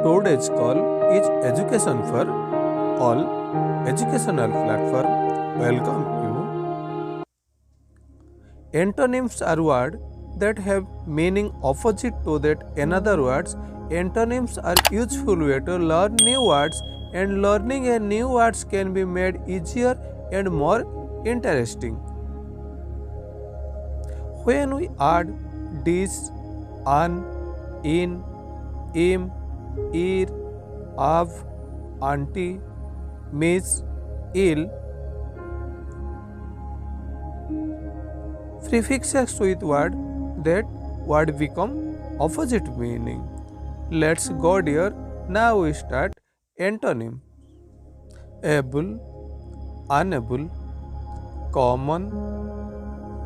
Today's call is education for all educational platform. Welcome you. Antonyms are words that have meaning opposite to that another words. Antonyms are useful way to learn new words, and learning a new words can be made easier and more interesting. When we add this, an, in, im, ir, of, auntie, miss, ill, prefixes with word, that word become opposite meaning. Let's go there. Now we start antonym. Able, unable, common,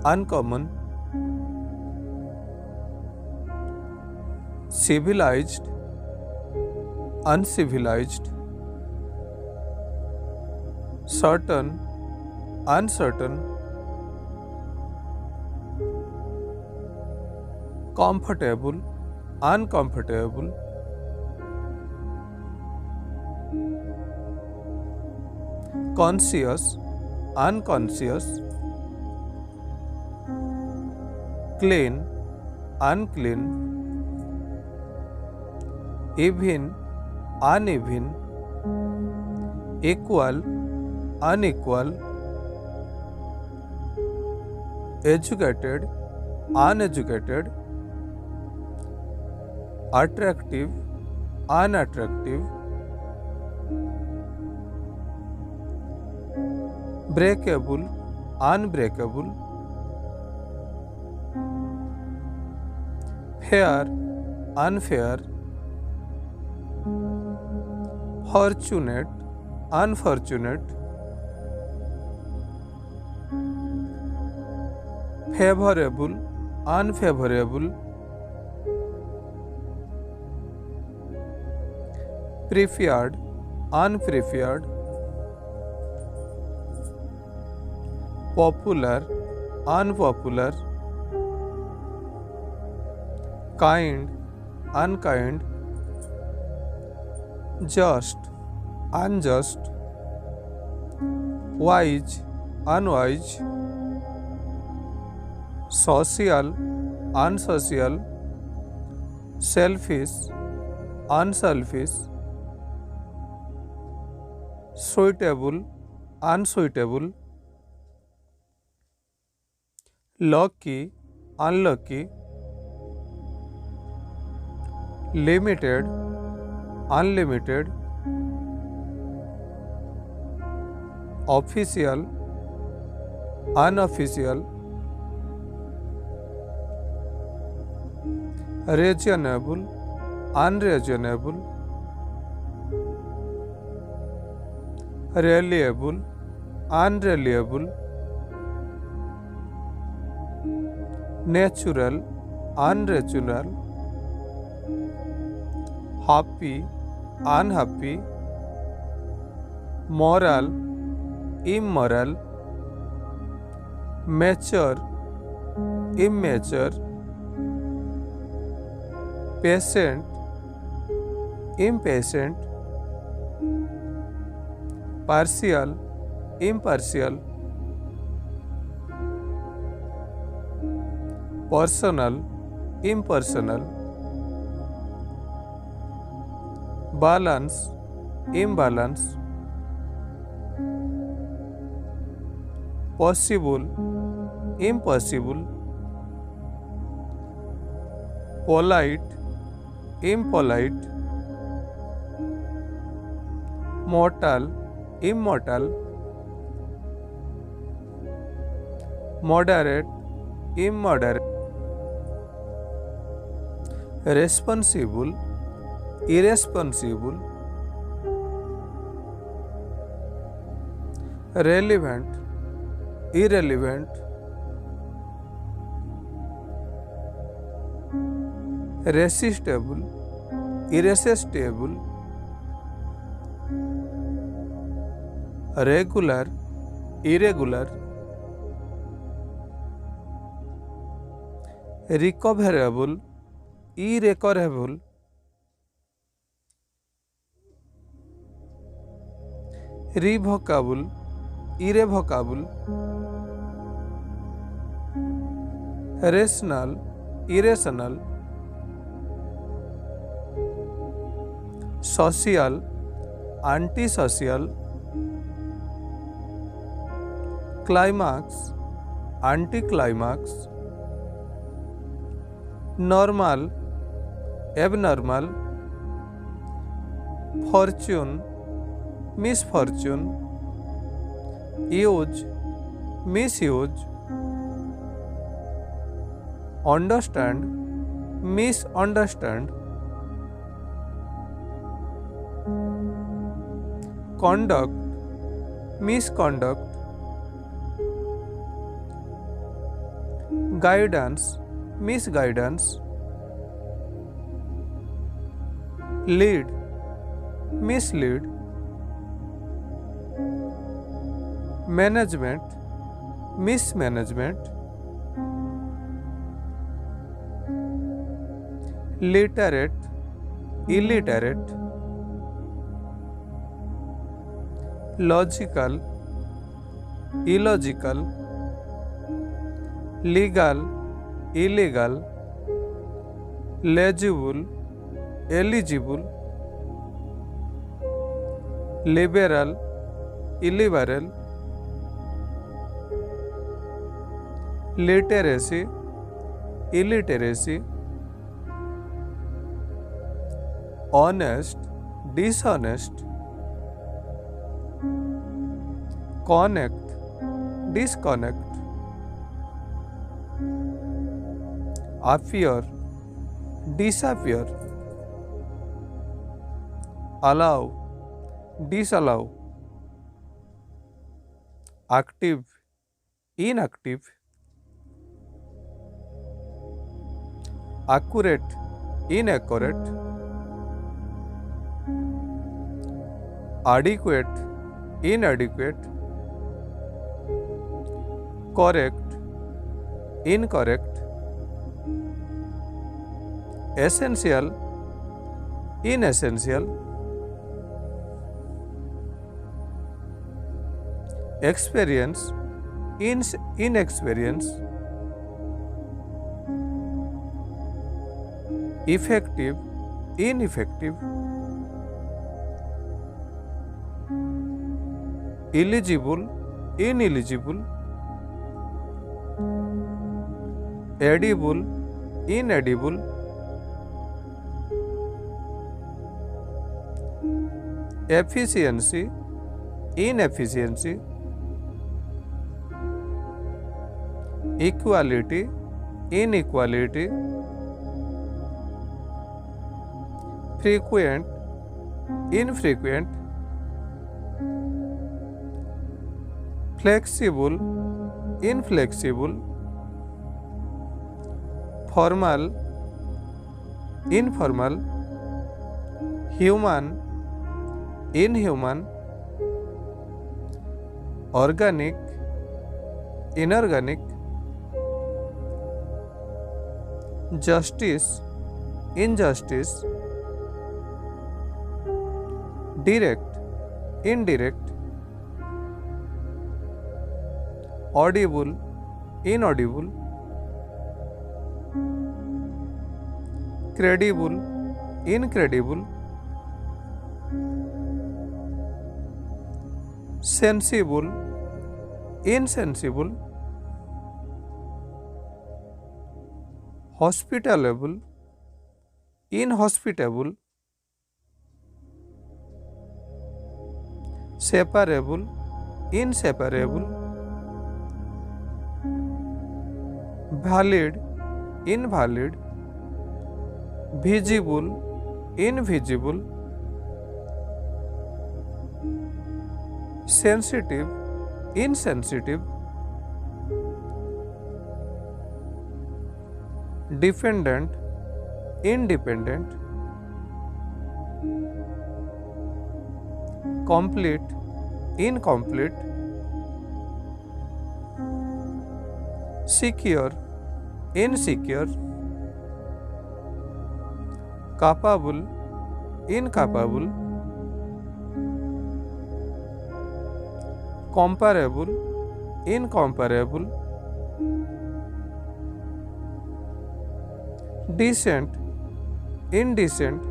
uncommon, civilized, uncivilized, certain, uncertain, comfortable, uncomfortable, conscious, unconscious, clean, unclean, even, uneven, equal, unequal, educated, uneducated, attractive, unattractive, breakable, unbreakable, fair, unfair, fortunate, unfortunate, favorable, unfavorable, preferred, unpreferred, popular, unpopular, kind, unkind, just, unjust, wise, unwise, social, unsocial, selfish, unselfish, suitable, unsuitable, lucky, unlucky, limited, unlimited, official, unofficial, reasonable, unreasonable, reliable, unreliable, natural, unnatural, happy, unhappy, moral, immoral, mature, immature, patient, impatient, partial, impartial, personal, impersonal, balance, imbalance, possible, impossible, polite, impolite, mortal, immortal, moderate, immoderate, responsible, irresponsible, relevant, irrelevant, resistible, irresistible, regular, irregular, recoverable, irrecoverable, revocable, irrevocable, rational, irrational, social, antisocial, climax, anticlimax, normal, abnormal, fortune, misfortune, use, misuse, understand, misunderstand, conduct, misconduct, guidance, misguidance, lead, mislead, management, mismanagement, literate, illiterate, logical, illogical, legal, illegal, legible, eligible, liberal, illiberal, literacy, illiteracy, honest, dishonest, connect, disconnect, appear, disappear, allow, disallow, active, inactive, accurate, inaccurate, adequate, inadequate, correct, incorrect, essential, inessential, experience, inexperience, effective, ineffective, eligible, ineligible, edible, inedible, efficiency, inefficiency, equality, inequality, frequent, infrequent, flexible, inflexible, formal, informal, human, inhuman, organic, inorganic, justice, injustice, direct, indirect, audible, inaudible, credible, incredible, sensible, insensible, hospitable, inhospitable, separable, inseparable, valid, invalid, visible, invisible, sensitive, insensitive, dependent, independent, complete, incomplete, secure, insecure, capable, incapable, comparable, incomparable, decent, indecent,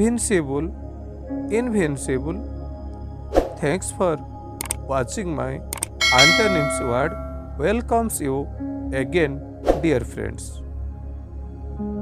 vincible, invincible. Thanks for watching my antonyms word. Welcomes you again, dear friends.